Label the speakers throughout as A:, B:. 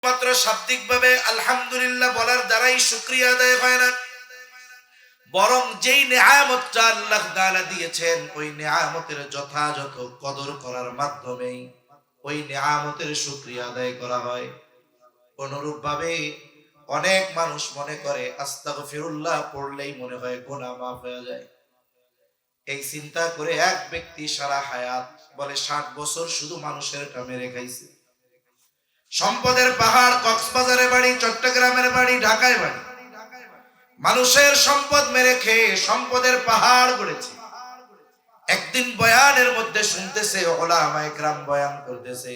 A: মাত্র শাব্দিকভাবে আলহামদুলিল্লাহ বলার দ্বারাই শুকরিয়া আদায় হয় না, বরং যেই নেয়ামতটা আল্লাহ তাআলা দিয়েছেন ওই নেয়ামতের যথাযথ কদর করার মাধ্যমেই ওই নেয়ামতের শুকরিয়া আদায় করা হয়। অনুরূপভাবে অনেক মানুষ মনে করে আস্তাগফিরুল্লাহ পড়লেই মনে হয় গুনাহ মাফ হয়ে যায়। এই চিন্তা করে এক ব্যক্তি সারা হায়াত বলে 60 বছর শুধু মানুষের মেরে খাইছে। সম্পদের পাহাড়, কক্সবাজারে বাড়ি, চট্টগ্রামের বাড়ি, ঢাকায় বাড়ি, মানুষের সম্পদ মেরে খেয়ে সম্পদের পাহাড় গড়েছে। একদিন বয়ানের মধ্যে শুনতেছে উলামায়ে কেরাম বয়ান করতেছে,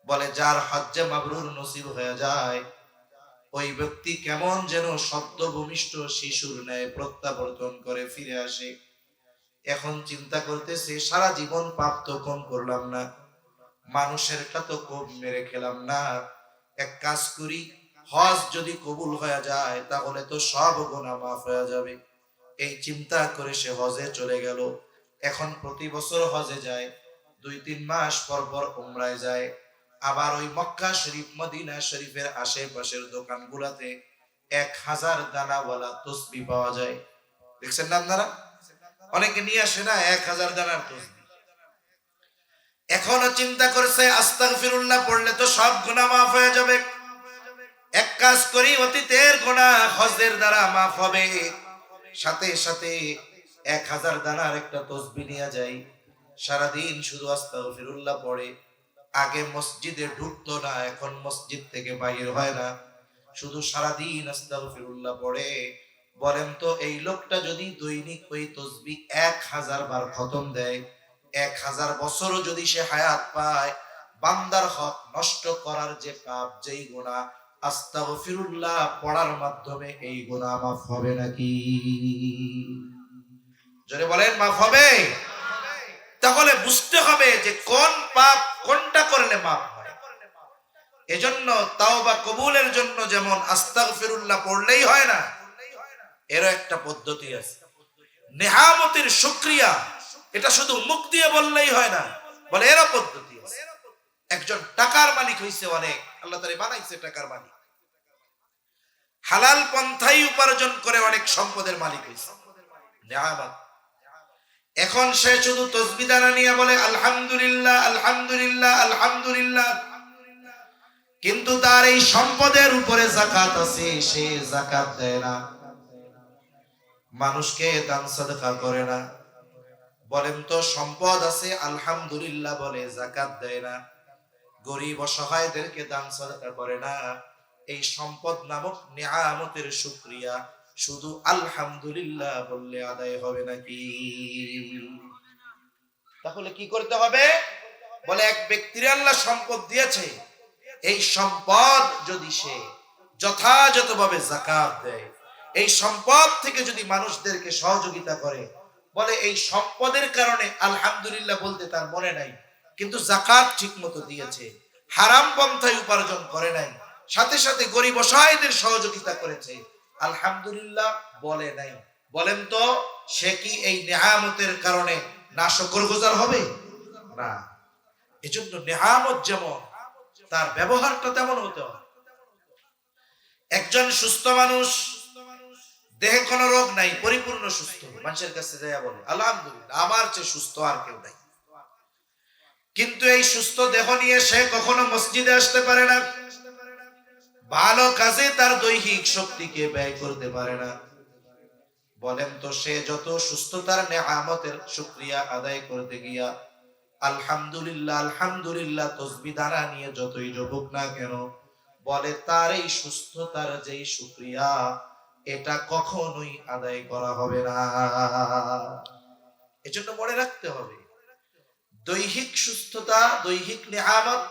A: বলে যার হজ্জে মাবরুর নসিব হয়ে যায় ওই ব্যক্তি কেমন যেন সদ্য ভূমিষ্ঠ শিশুর ন্যায় প্রত্যাবর্তন করে ফিরে আসে। এখন চিন্তা করতেছে সারা জীবন পাপ তো কম করলাম না, মানুষেরটা তো কম মেরে খেলাম না, এক কাজ করি, হজ যদি কবুল হয়ে যায় তাহলে তো সব গুনাহ মাফ হয়ে যাবে। এই চিন্তা করে সে হজে চলে গেল। এখন প্রতি বছর হজে যায়, 2-3 মাস পর পর উমরায় যায়। আবার ওই মক্কা শরীফ মদিনা শরীফের আশেপাশের দোকানগুলোতে 1000 দানাওয়ালা তসবিহ পাওয়া যায়। দেখছেন না আপনারা? অনেকে নিয়ে আসে না 1000 দানার তসবিহ। এখনো চিন্তা করছে আস্তাগফিরুল্লাহ পড়লে তো সব গুনাহ মাফ হয়ে যাবে, এক কাজ করি অতীতের গুনাহ হজের দ্বারা মাফ হবে, সাথে সাথে 1000 দানার একটা তসবিহ নিয়ে যাই, সারাদিন শুধু আস্তাগফিরুল্লাহ পড়ে। আগে মসজিদে ঢুকতো না, এখন মসজিদ থেকে বাইর হয় না, শুধু সারাদিন আস্তাগফিরুল্লাহ পড়ে। বলেন তো এই লোকটা যদি দৈনিক ওই তসবিহ 1000 বার খতম দেয়, 1000 বছরও যদি সে হায়াত পায়, বান্দার হক নষ্ট করার যে পাপ, যেই গুনাহ, আস্তাগফিরুল্লাহ পড়ার মাধ্যমে এই গুনাহ মাফ হবে নাকি? জোরে বলেন মাফ হবে? তাহলে বুঝতে হবে যে কোন পাপ কোনটা করলে মাফ হয়। এজন্য তাওবা কবুলের জন্য যেমন আস্তাগফিরুল্লাহ পড়লেই হয় না, এরও একটা পদ্ধতি আছে। নেয়ামতের শুকরিয়া এটা শুধু মুখ দিয়ে বললেই হয় না, বলে এরও পদ্ধতি আছে। একজন টাকার মালিক হইছে অনেক, আল্লাহ তাআলা বানাইছে টাকার মালিক, হালাল পন্থায় উপার্জন করে অনেক সম্পদের মালিক হইছে, নেয়ামত। এখন সে শুধু তসবিহ দানা নিয়ে বলে আলহামদুলিল্লাহ আলহামদুলিল্লাহ আলহামদুলিল্লাহ, কিন্তু তার এই সম্পদের উপরে যাকাত আছে, সে যাকাত দেয় না, মানুষকে দান সাদকা করে না। বলেন তো সম্পদ আছে আলহামদুলিল্লাহ বলে, যাকাত দেয় না, গরিব অসহায়দেরকে দান সাদকা করে না, এই সম্পদ নামক নিয়ামতের শুকরিয়া শুধু আলহামদুলিল্লাহ বললে আদায় হবে নাকি? তাহলে কি করতে হবে? বলে এক ব্যক্তির আল্লাহ সম্পদ দিয়েছে, এই সম্পদ যদি সে যথাযথভাবে যাকাত দেয়, এই সম্পদ থেকে যদি মানুষদেরকে সহযোগিতা করে, বলে এই সম্পদের কারণে আলহামদুলিল্লাহ বলতে তার মনে নাই, কিন্তু যাকাত ঠিকমতো দিয়েছে, হারাম পন্থায় উপার্জন করে নাই, সাথে সাথে গরিব অসহায়দের সহযোগিতা করেছে, আলহামদুলিল্লাহ বলে নাই, বলেন তো সে কি এই নেয়ামতের কারণে নাশকরগুজার হবে? না। এজন্য নেয়ামত যেমন তার ব্যবহারটা তেমন হতে হবে। একজন সুস্থ মানুষ, দেহে কোনো রোগ নাই, পরিপূর্ণ সুস্থ, মানুষের কাছে যায় বলে আলহামদুলিল্লাহ আমার চেয়ে সুস্থ আর কেউ নাই, কিন্তু এই সুস্থ দেহ নিয়ে সে কখনো মসজিদে আসতে পারে না, ভালো কাজে তার দৈহিক শক্তিকে ব্যয় করতে পারে না। বলেন তো সে যত সুস্থতার নেয়ামতের শুকরিয়া আদায় করতে গিয়া আলহামদুলিল্লাহ আলহামদুলিল্লাহ তসবিহ দানা নিয়ে যতই জপুক না কেন, বলে তার এই সুস্থতার যেই শুকরিয়া এটা কখনোই আদায় করা হবে না। এজন্য মনে রাখতে হবে দৈহিক সুস্থতা, দৈহিক নেয়ামত,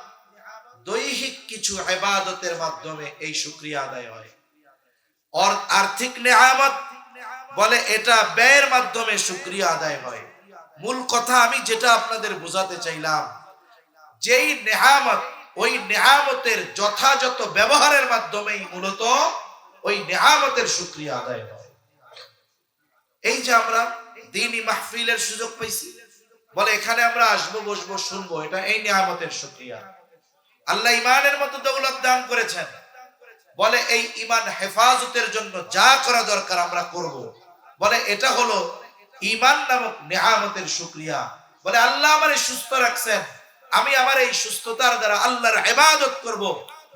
A: দৈহিক কিছু ইবাদতের মাধ্যমে এই শুকরিয়া আদায় হয়। আর্থিক নেয়ামত বলে এটা ব্যয়ের মাধ্যমে শুকরিয়া আদায় হয়। মূল কথা আমি যেটা আপনাদের বোঝাতে চাইলাম, যেই নেয়ামত ওই নেয়ামতের যথাযথ ব্যবহারের মাধ্যমেই মূলত ওই নেয়ামতের শুকরিয়া আদায় হয়। এই যে আমরা দ্বীনি মাহফিলের সুযোগ পাইছি, বলে এখানে আমরা আসবো, বসবো, শুনবো, এটা এই নেয়ামতের শুকরিয়া। আল্লাহ ইমানের মতো দৌলত দান করেছেন, বলে এই ইমান হেফাজতের জন্য যা করা দরকার আমরা করব। বলে এটা হলো ইমান নামক নেয়ামতের শুকরিয়া। বলে আল্লাহ আমারে সুস্থ রাখছেন, আমি আমার এই সুস্থতার দ্বারা আল্লাহর ইবাদত করব।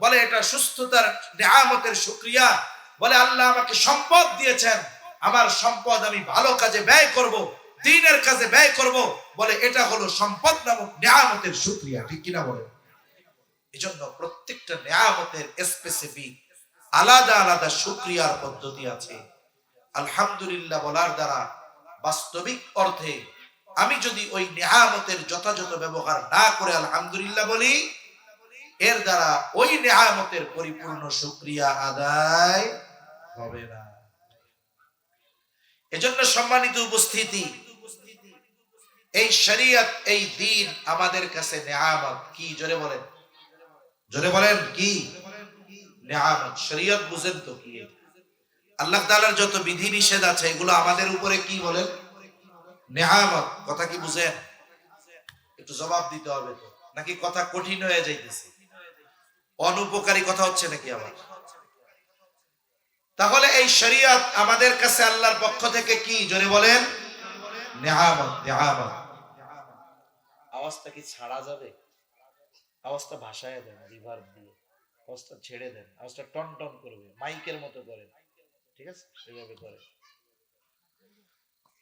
A: বলে এটা সুস্থতার নেয়ামতের শুকরিয়া। বলে আল্লাহ আমাকে সম্পদ দিয়েছেন, আমার সম্পদ আমি ভালো কাজে ব্যয় করব, দ্বীনের কাজে ব্যয় করব। বলে এটা হলো সম্পদ নামক নেয়ামতের শুকরিয়া। ঠিক কিনা বলে? এজন্য প্রত্যেকটা নেয়ামতের স্পেসিফিক আলাদা আলাদা শুকরিয়ার পদ্ধতি আছে। আলহামদুলিল্লাহ বলার দ্বারা বাস্তবিক অর্থে আমি যদি ওই নেয়ামতের যথাযথ ব্যবহার না করে আলহামদুলিল্লাহ বলি, এর দ্বারা ওই নেয়ামতের পরিপূর্ণ শুকরিয়া আদায় হবে না। এজন্য সম্মানিত উপস্থিতি, এই শরীয়ত, এই দ্বীন আমাদের কাছে নেয়ামত। কি জোরে বলেন, জোরে বলেন, কি নেয়ামত? শরীয়ত বুঝেন তো কি? আল্লাহ তাআলার যত বিধি নিষেধ আছে এগুলো আমাদের উপরে কি বলেন? নেয়ামত। কথা কি বুঝেন? একটু জবাব দিতে হবে তো, নাকি কথা কঠিন হয়ে যাইতেছে? অনুপকারী কথা হচ্ছে নাকি আবার? তাহলে এই শরীয়ত আমাদের কাছে আল্লাহর পক্ষ থেকে কি? জোরে বলেন, নেয়ামত। নেয়ামত। আওয়াজটা কি ছাড়া যাবে? আওয়াজটা ভাষায় দেন, রিভার্ব দিয়ে আওয়াজটা ছেড়ে দেন, আওয়াজটা টন টন করবে, মাইকের মতো করেন, ঠিক আছে? সেভাবে করে।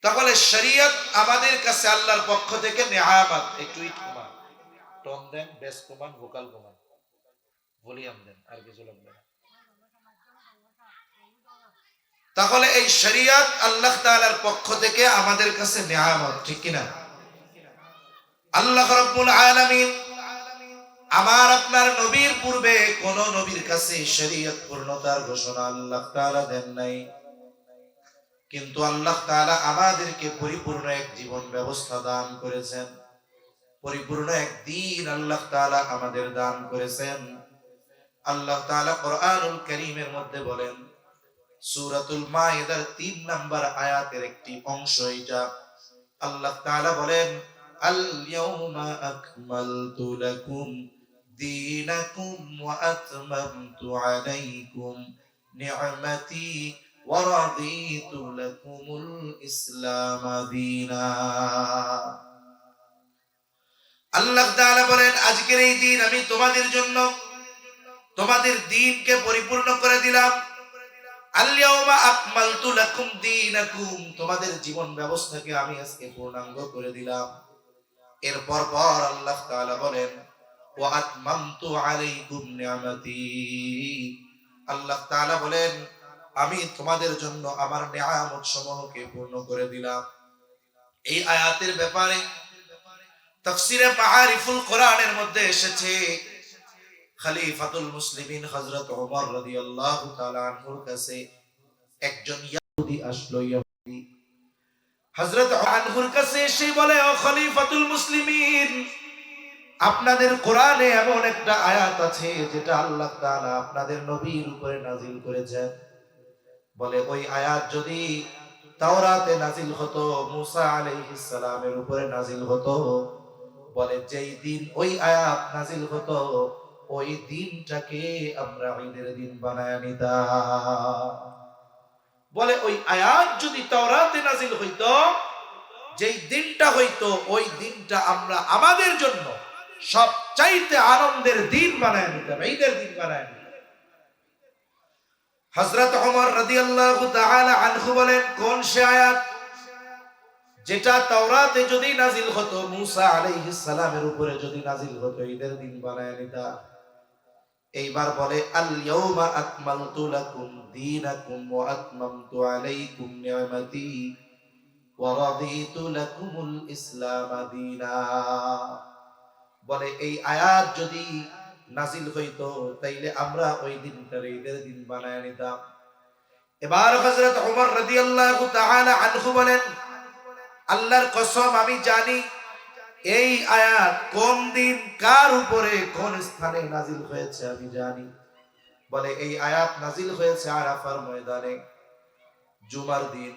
A: তাহলে শরীয়ত আমাদের কাছে আল্লাহর পক্ষ থেকে নেয়ামত। একটু ইট কমান, টন দেন, বেস কমান, ভোকাল কমান, ভলিউম দেন, আর কিছু লাগবে না। তাহলে এই শরীয়ত আল্লাহ তাআলার পক্ষ থেকে আমাদের কাছে নেয়ামত। ঠিক কিনা? আল্লাহ রাব্বুল আলামিন আমার আপনার নবীর পূর্বে কোন নবীর কাছে শরীয়ত পূর্ণতার ঘোষণা আল্লাহ তাআলা দেন নাই, কিন্তু আল্লাহ তাআলা আমাদেরকে পরিপূর্ণ এক জীবন ব্যবস্থা দান করেছেন, পরিপূর্ণ এক দ্বীন আল্লাহ তাআলা আমাদের দান করেছেন। আল্লাহ তাআলা কোরআনুল কারীমের মধ্যে বলেন, সূরাতুল মাইদার ৩ নম্বর আয়াতের একটি অংশ এটা। আল্লাহ তাআলা বলেন, আল ইয়াউমা আকমালতু লাকুম দীনাকুম ওয়া আতমামতু আলাইকুম নি'মাতি ওয়া রাদিতু লাকুমুল ইসলাম দীনা। আল্লাহ তাআলা বলেন, আজকের এই দিন আমি তোমাদের জন্য তোমাদের দ্বীনকে পরিপূর্ণ করে দিলাম। আল ইয়াউমা আকমালতু লাকুম দীনাকুম, তোমাদের জীবন ব্যবস্থাকে আমি আজকে পূর্ণাঙ্গ করে দিলাম। এরপর পর আল্লাহ তাআলা বলেন, ওয়া আতমামতু আলাইকুম নি'মাতি, আল্লাহ তাআলা বলেন আমি তোমাদের জন্য আমার নিয়ামত সমূহকে পূর্ণ করে দিলাম। এই আয়াতের ব্যাপারে তাফসীরে মাআরিফুল কোরআনের মধ্যে এসেছে, খলিফাতুল মুসলিমিন হযরত ওমর রাদিয়াল্লাহু তাআলা আনহুর কাছে একজন ইহুদি আসলো। ইহুদি হযরত আনহুর কাছে এসে বলে, ও খলিফাতুল মুসলিমিন, আপনাদের কোরআনে এমন একটা আয়াত আছে যেটা আল্লাহ তাআলা আপনাদের নবীর উপরে নাজিল করেছেন। বলে ওই আয়াত যদি তাওরাতে নাজিল হতো, মুসা আলাইহিস সালামের উপরে নাজিল হতো, বলে যেই দিন ওই আয়াত নাজিল হতো ওই দিনটাকে আমরা ঈদের দিন বানায় নিতাম। বলে ওই আয়াত যদি তাওরাতে নাজিল হইতো, যেই দিনটা হইতো ওই দিনটা আমরা আমাদের জন্য সবচাইতে আনন্দের দিন বানায় নিতাম, ঈদের দিন বানায় নিতাম। হযরত ওমর রাদিয়াল্লাহু তাআলা আনহু বলেন, কোন সে আয়াত যেটা তাওরাতে যদি নাজিল হতো, মুসা আলাইহিস সালামের উপরে যদি নাজিল হতো, ঈদের দিন বানায় নিতাম। এইবার বলে, আল ইয়াউমা আকমালতু লাকুম দীনাকুম ওয়া আতমামতু আলাইকুম নি'মাতি ওয়া রাদিতু লাকুমুল ইসলাম দীনা। বলে এই আয়াত যদি নাজিল হইতো তাইলে আমরা ওই দিনটার ঈদের দিন বানায় নিতাম। এবার হযরত ওমর রাদিয়াল্লাহু তাআলা আনহু বলেন, আল্লাহর কসম আমি জানি এই আয়াত কোন দিন কার উপরে কোন স্থানে নাজিল হয়েছে আমি জানি। বলে এই আয়াত নাজিল হয়েছে আরাফার ময়দানে জুমার দিন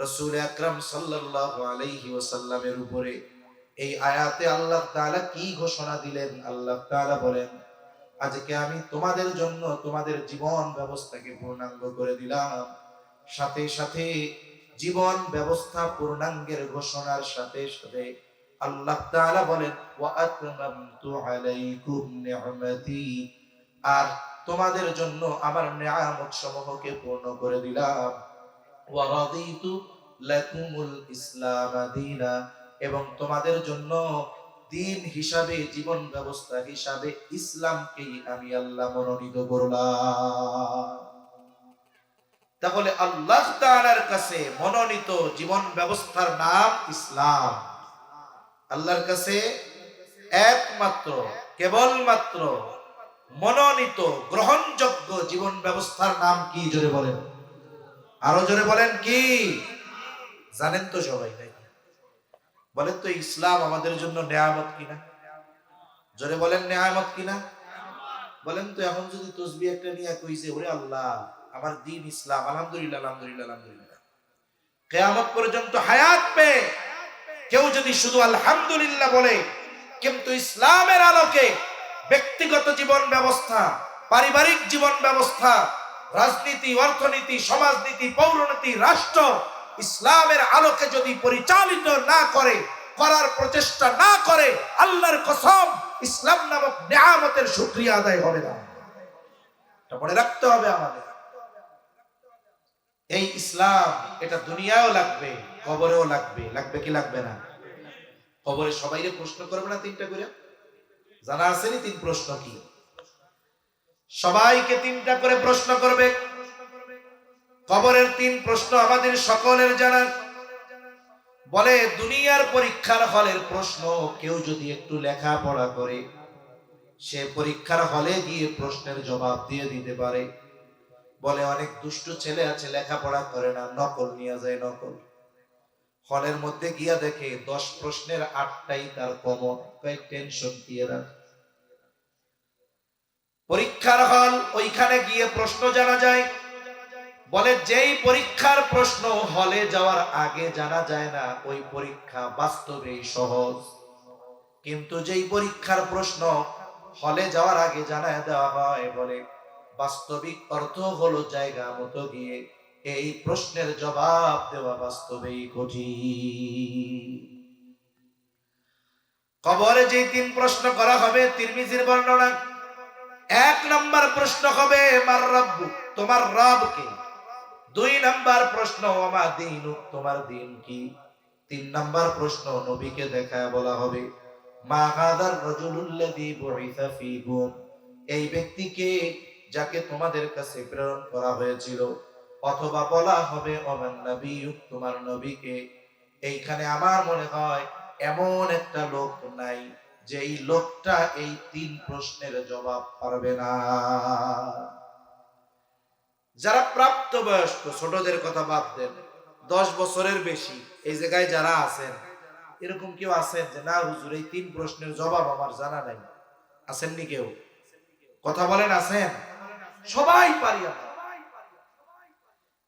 A: রাসূল আকরাম সাল্লাল্লাহু আলাইহি ওয়াসাল্লামের উপরে। এই আয়াতে আল্লাহ তাআলা কি ঘোষণা দিলেন? আল্লাহ তাআলা বলেন, আজকে আমি তোমাদের জন্য তোমাদের জীবন ব্যবস্থাকে পূর্ণাঙ্গ করে দিলাম। সাথে সাথে জীবন ব্যবস্থা পূর্ণাঙ্গের ঘোষণার সাথে সাথে আল্লাহ তাআলা বলেন ওয়া আতমামতু আলাইকুম নি'মাতি, আর তোমাদের জন্য আমার নিয়ামত সমূহকে পূর্ণ করে দিলাম। ওয়া রাদিতু লাকুমুল ইসলাম দীনা, এবং তোমাদের জন্য দিন হিসাবে, জীবন ব্যবস্থা হিসাবে ইসলামকেই আমি আল্লাহ মনোনীত করলাম। তাহলে আল্লাহ তাআলার কাছে মনোনীত জীবন ব্যবস্থার নাম ইসলাম। আল্লাহর কাছে একমাত্র কেবলমাত্র মনোনীত গ্রহণযোগ্য জীবন ব্যবস্থার নাম কি? জোরে বলেন, আরো জোরে বলেন কি? জানেন তো সবাই, নাকি? বলেন তো ইসলাম আমাদের জন্য নেয়ামত কিনা? জোরে বলেন নেয়ামত কিনা? বলেন তো এখন যদি তসবিহ একটা নিয়ে কইছে ওরে আল্লাহ আমার দ্বীন ইসলাম, আলহামদুলিল্লাহ আলহামদুলিল্লাহ আলহামদুলিল্লাহ, কিয়ামত পর্যন্ত হায়াত পেয়ে কেউ যদি শুধু আলহামদুলিল্লাহ বলে, কিন্তু ইসলামের আলোকে ব্যক্তিগত জীবন ব্যবস্থা, পারিবারিক জীবন ব্যবস্থা, রাজনীতি, অর্থনীতি, সমাজনীতি, পৌরনীতি, রাষ্ট্র ইসলামের আলোকে যদি পরিচালিত না করে, করার প্রচেষ্টা না করে, আল্লাহর কসম ইসলাম নামক নিয়ামতের শুকরিয়া আদায় হবে না। এটা মনে রাখতে হবে আমাদের। এই ইসলাম এটা দুনিয়ায়ও লাগবে, কবরেও লাগবে। লাগবে কি লাগবে না? কবরে সবাইরে প্রশ্ন করবে না তিনটা করে? জানা আছে নি তিন প্রশ্ন কি? সবাইকে তিনটা করে প্রশ্ন করবে। কবরের তিন প্রশ্ন আমাদের সকলের জানা। বলে দুনিয়ার পরীক্ষার হলের প্রশ্ন কেউ যদি একটু লেখাপড়া করে, সে পরীক্ষার হলে গিয়ে প্রশ্নের জবাব দিয়ে দিতে পারে। বলে অনেক দুষ্ট ছেলে আছে লেখাপড়া করে না, নকল নিয়ে যায়, নকল। হলের মধ্যে গিয়া দেখে 10 প্রশ্নের 8টাই তার কমন, তাই টেনশন দিয়ে রাখ। পরীক্ষার হল, ওইখানে গিয়ে প্রশ্ন জানা যায়। বলে যেই পরীক্ষার প্রশ্ন হলে যাওয়ার আগে জানা যায় না, ওই পরীক্ষা বাস্তবেই সহজ। কিন্তু যেই পরীক্ষার প্রশ্ন হলে যাওয়ার আগে জানায় দেওয়া হয়, বলে বাস্তবিক অর্থ হলো জায়গা মতো গিয়ে এই প্রশ্নের জবাব দেওয়া বাস্তবেই কঠিন। কবরে যে তিন প্রশ্ন করা হবে, তিরমিজির বর্ণনা। 1 নাম্বার প্রশ্ন হবে মার রাব্বু, তোমার রব কে? 2 নাম্বার প্রশ্ন ওমা দীনুক, তোমার দিন কি? 3 নাম্বার প্রশ্ন নবীকে দেখায় বলা হবে মা হাদার রাজুলুল্লাযী বুইসা ফীকুম, এই ব্যক্তিকে যাকে তোমাদের কাছে প্রেরণ করা হয়েছিল। অথবা বলা হবে ওমান নবিয়ুক, তোমার নবীকে। এইখানে আমার মনে হয় এমন একটা লোক নাই যে এই লোকটা এই 3 প্রশ্নের জবাব পারবে না। যারা প্রাপ্তবয়স্ক, ছোটদের কথা বাদ দেন, 10 বছরের বেশি এই জায়গায় যারা আছেন, এরকম কেউ আছেন যে না হুজুর এই 3 প্রশ্নের জবাব আমার জানা নাই? আছেননি কেউ? কথা বলেন, আছেন? সবাই পারি আমরা।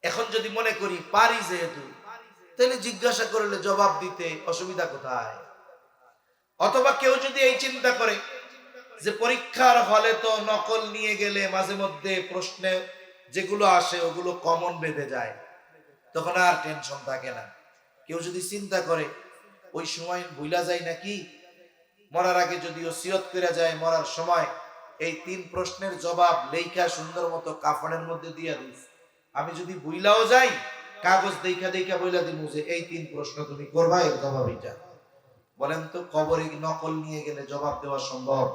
A: এখন যদি মনে করি পারি যেহেতু, তাহলে জিজ্ঞাসা করলে জবাব দিতে অসুবিধা কোথায়? অথবা কেউ যদি এই চিন্তা করে যে পরীক্ষার হলে তো নকল নিয়ে গেলে মাঝে মধ্যে প্রশ্নে যেগুলো আসে ওগুলো কমন বেঁধে যায়, তখন আর টেনশন থাকে না। কেউ যদি চিন্তা করে ওই সময় ভুলা যায় নাকি, মরার আগে যদি ওসিয়ত করে যায়, মরার সময় এই 3 প্রশ্নের জবাব লেখা সুন্দর মতো কাফনের মধ্যে দিয়ে দিস, আমি যদি ভুলাও যাই কাগজ দেখা দেখা বইলা দিব যে এই 3 প্রশ্ন তুমি করবা, এর জবাব এটা। বলেন তো কবরে নকল নিয়ে গেলে জবাব দেওয়া সম্ভব?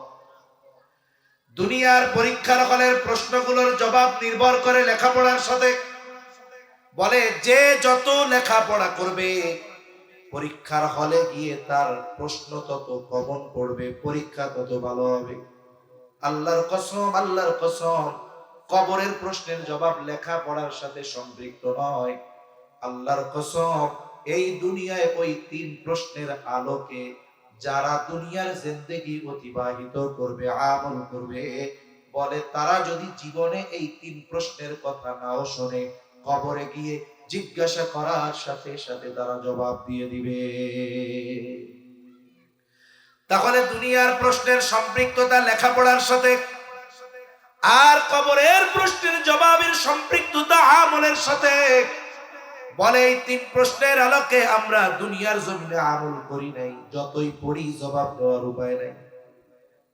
A: দুনিয়ার পরীক্ষার হলের প্রশ্নগুলোর জবাব নির্ভর করে লেখাপড়ার সাথে। বলে যে যত লেখাপড়া করবে পরীক্ষার হলে গিয়ে তার প্রশ্ন তত কমন পড়বে, পরীক্ষা তত ভালো হবে। আল্লাহর কসম, আল্লাহর কসম, কবরের প্রশ্নের জবাব লেখাপড়ার সাথে সম্পৃক্ত নয়। আল্লাহর কসম, এই দুনিয়ায় ওই 3 প্রশ্নের আলোকে যারা দুনিয়ার জিন্দেগি অতিবাহিত করবে, আমল করবে, বলে তারা যদি জীবনে এই 3 প্রশ্নের কথা নাও শোনে, কবরে গিয়ে জিজ্ঞাসা করার সাথে সাথে তারা জবাব দিয়ে দিবে। তাহলে দুনিয়ার প্রশ্নের সম্পৃক্ততা লেখাপড়ার সাথে। আর কবরের প্রশ্নের জবাবের সম্পৃক্ততা আমলের সাথে বলে এই তিন প্রশ্নের আলোকে আমরা দুনিয়ার জমিনে আমল করি নাই, যতই পড়ি জবাব দেওয়ার উপায় নাই।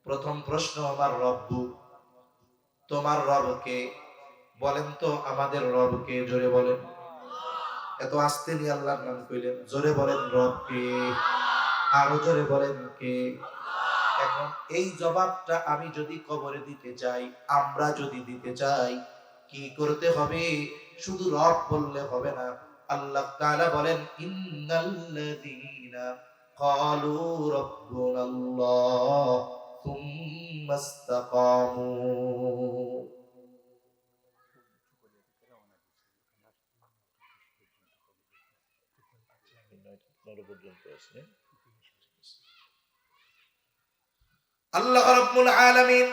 A: প্রথম প্রশ্ন, আমার রব্বু, তোমার রবকে বলেন তো, আমাদের রবকে জোরে বলেন। এত আস্তে নিয়ে আল্লাহর নাম কইলেন, জোরে বলেন রবকে, আরো জোরে বলেন কে। এখন এই জবাবটা আমি যদি কবরে দিতে চাই, আমরা যদি দিতে চাই, কি করতে হবে? শুধু রব বললে হবে না। আল্লাহ তাআলা বলেন, ইন্নাল্লাযীনা ক্বালু রাব্বুনাল্লাহ সুম্মা ইসতাকামু। আল্লাহ রাব্বুল আলামিন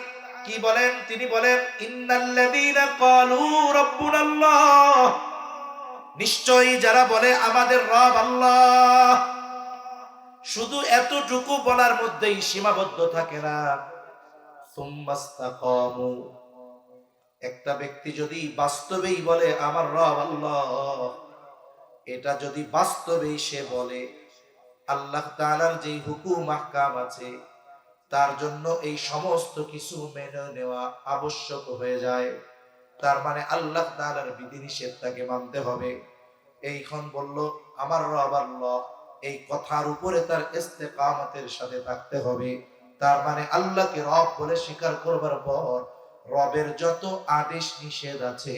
A: কি বলেন? তিনি বলেন, ইন্নাল্লাযীনা ক্বালু রাব্বুনাল্লাহ, নিশ্চয়ই যারা বলে আমাদের রব আল্লাহ, শুধু এতটুকু বলার মধ্যেই সীমাবদ্ধ থাকে না। সুম্মা ইসতাকামু, একটা ব্যক্তি যদি বাস্তবেই বলে আমার রব আল্লাহ, এটা যদি বাস্তবেই সে বলে, আল্লাহ তাআলার যে হুকুম আহকাম আছে তার জন্য এই সমস্ত কিছু মেনে নেওয়া আবশ্যক হয়ে যায়। তার মানে আল্লাহ তাআলার বিধিনিষেধ তাকে মানতে হবে। এইখন বলল আমার রব আল্লাহ, এই কথার উপরে তার ইস্তেকামতের সাথে থাকতে হবে। তার মানে আল্লাহকে রব বলে স্বীকার করবার পর রবের যত আদেশ নিষেধ আছে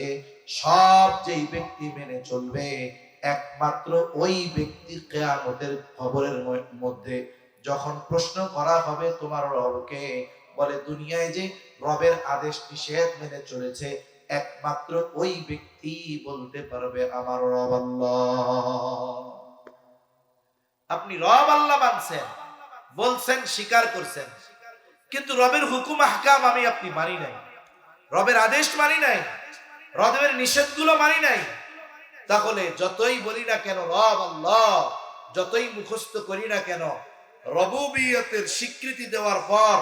A: সব যেই ব্যক্তি মেনে চলবে, একমাত্র ওই ব্যক্তি কিয়ামতের খবরের মধ্যে যখন প্রশ্ন করা হবে তোমার রবকে, বলে দুনিয়ায় যে রবের আদেশ নিষেধ মেনে চলেছে, একমাত্র ওই ব্যক্তি বলতে পারবে আমার রব আল্লাহ। আপনি রব আল্লাহ মানছেন, বলছেন, স্বীকার করছেন, কিন্তু রবের হুকুম আহকাম আমি আপনি মানি নাই, রবের আদেশ মানি নাই, রবের নিষেধগুলো মানি নাই, তাহলে যতই বলি না কেন রব আল্লাহ, যতই মুখস্থ করি না কেন, রবুবিয়তের স্বীকৃতি দেওয়ার পর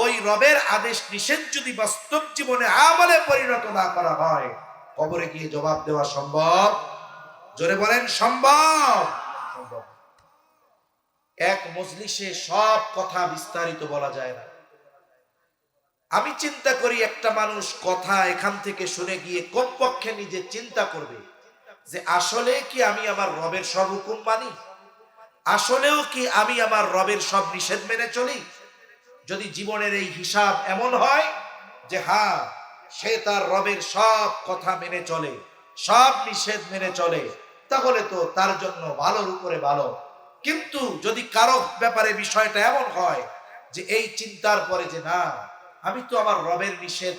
A: ওই রবের আদেশ নিষেধ যদি বাস্তব জীবনে আমলে পরিণত না করা হয়, কবরে গিয়ে জবাব দেওয়া সম্ভব? জোরে বলেন সম্ভব? সম্ভব। এক মজলিসে সব কথা বিস্তারিত বলা যায় না। আমি চিন্তা করি একটা মানুষ কথা এখান থেকে শুনে গিয়ে কমপক্ষে নিজে চিন্তা করবে যে আসলে কি আমি আমার রবের সব হুকুম মানি, আসলেও কি আমি আমার রবের সব নিষেধ মেনে চলি। যদি জীবনের এই হিসাব এমন হয় যে হ্যাঁ সে তার রবের সব কথা মেনে চলে, সব নিষেধ মেনে চলে, তাহলে তো তার জন্য ভালোর উপরে ভালো। কিন্তু যদি কারো ব্যাপারে বিষয়টা এমন হয় যে এই চিন্তার পরে যে না, আমি তো আমার রবের নিষেধ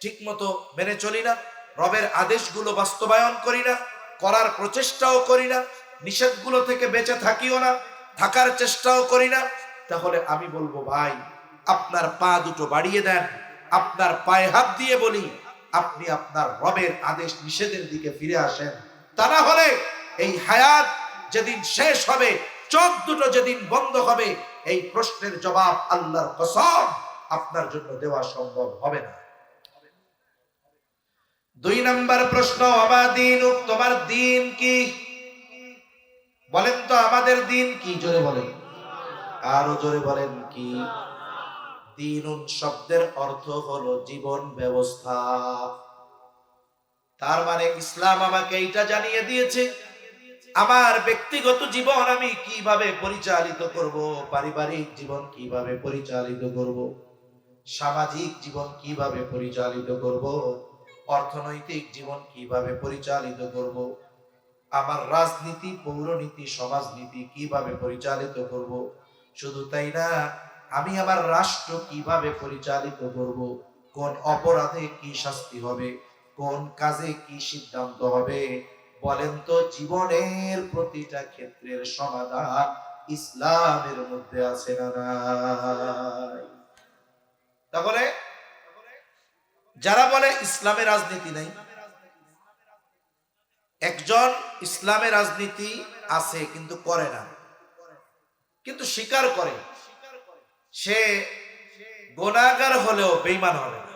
A: ঠিক মতো মেনে চলি না, রবের আদেশগুলো বাস্তবায়ন করি না, করার প্রচেষ্টাও করি না, নিষেধগুলো থেকে বেঁচে থাকিও না, থাকার চেষ্টাও করি না, তাহলে আমি বলবো ভাই আপনার পা দুটো বাড়িয়ে দেন, আপনার পায়ে হাত দিয়ে বলি আপনি আপনার রবের আদেশ নিষেধের দিকে ফিরে আসেন। তা না হলে এই হায়াত যেদিন শেষ হবে, চোখ দুটো যেদিন বন্ধ হবে, এই প্রশ্নের জবাব আল্লাহর কসম আপনার জন্য দেওয়া সম্ভব হবে না। 2 নাম্বার প্রশ্ন, আমাদিনুক, তোমার দিন কি? বলেন তো আমাদের দিন কি? জোরে বলেন, আরো জোরে বলেন কি? দিনুন শব্দের অর্থ হলো জীবন ব্যবস্থা। তার মানে ইসলাম আমাকে এইটা জানিয়ে দিয়েছে আমার ব্যক্তিগত জীবন আমি কিভাবে পরিচালিত করব, পারিবারিক জীবন কিভাবে পরিচালিত করব, সামাজিক জীবন কিভাবে পরিচালিত করব, অর্থনৈতিক জীবন কিভাবে পরিচালিত করব, আমার রাজনীতি, পৌরনীতি, সমাজনীতি কিভাবে পরিচালিত করব। শুধু তাই না, আমি আমার রাষ্ট্র কিভাবে পরিচালিত করব, কোন অপরাধে কি শাস্তি হবে, কোন কাজে কি সিদ্ধান্ত হবে। বলেন তো জীবনের প্রতিটা ক্ষেত্রের সমাধান ইসলামের মধ্যে আছে না নাই? তাহলে যারা বলে ইসলামের রাজনীতি নাই, একজন ইসলামের রাজনীতি আছে কিন্তু করে না, কিন্তু স্বীকার করে, সে গুনাহগার হলেও বেঈমান হবে না।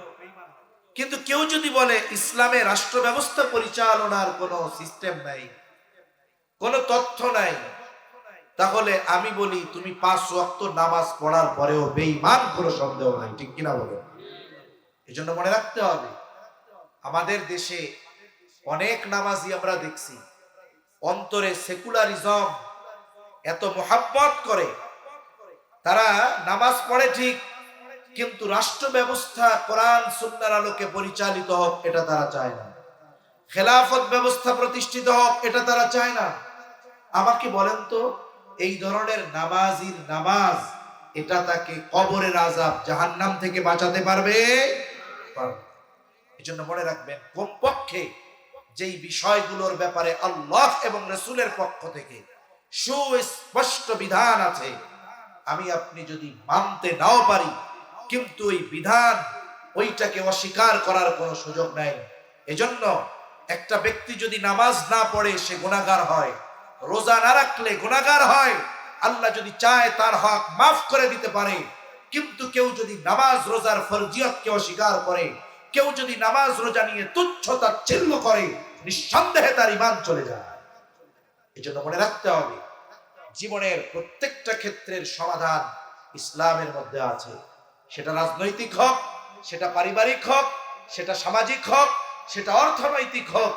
A: কিন্তু কেউ যদি বলে ইসলামে রাষ্ট্র ব্যবস্থা পরিচালনার কোনো সিস্টেম নাই, কোনো তথ্য নাই, তাহলে আমি বলি তুমি 5 ওয়াক্ত নামাজ পড়ার পরেও বেঈমান, কোনো সন্দেহ নাই। ঠিক কিনা বলো? এজন্য মনে রাখতে হবে, আমাদের দেশে অনেক নামাজি আমরা দেখছি অন্তরে সেকুলারিজম এত মোহাব্বত করে, তারা নামাজ পড়ে ঠিক, কিন্তু রাষ্ট্র ব্যবস্থা কোরআন সুন্নাহর আলোকে পরিচালিত হোক এটা তারা চায় না, খেলাফত ব্যবস্থা প্রতিষ্ঠিত হোক এটা তারা চায় না। আমাকে বলেন তো, এই ধরনের নামাজির নামাজ এটা তাকে কবরের আযাব জাহান্নাম থেকে বাঁচাতে পারবে? এজন্য মনে রাখবেন, কমপক্ষে যেই বিষয়গুলোর ব্যাপারে আল্লাহ এবং রাসূলের পক্ষ থেকে সুস্পষ্ট বিধান আছে, আমি আপনি যদি মানতে নাও পারি, কিন্তু ওই বিধান ওইটাকে অস্বীকার করার কোনো সুযোগ নাই। এজন্য একটা ব্যক্তি যদি নামাজ না পড়ে সে গুনাহগার হয়, রোজা না রাখলে গুনাহগার হয়, আল্লাহ যদি চায় তার হক মাফ করে দিতে পারে। কিন্তু কেউ যদি নামাজ রোজার ফরজিয়তকে অস্বীকার করে, কেউ যদি নামাজ রোজা নিয়ে তুচ্ছ-তাচ্ছিল্য করে, নিঃসন্দেহে তার ঈমান চলে যায়। এজন্য মনে রাখতে হবে, জীবনের প্রত্যেকটা ক্ষেত্রের সমাধান ইসলামের মধ্যে আছে। সেটা রাজনৈতিক হোক, সেটা পারিবারিক হোক, সেটা সামাজিক হোক, সেটা অর্থনৈতিক হোক,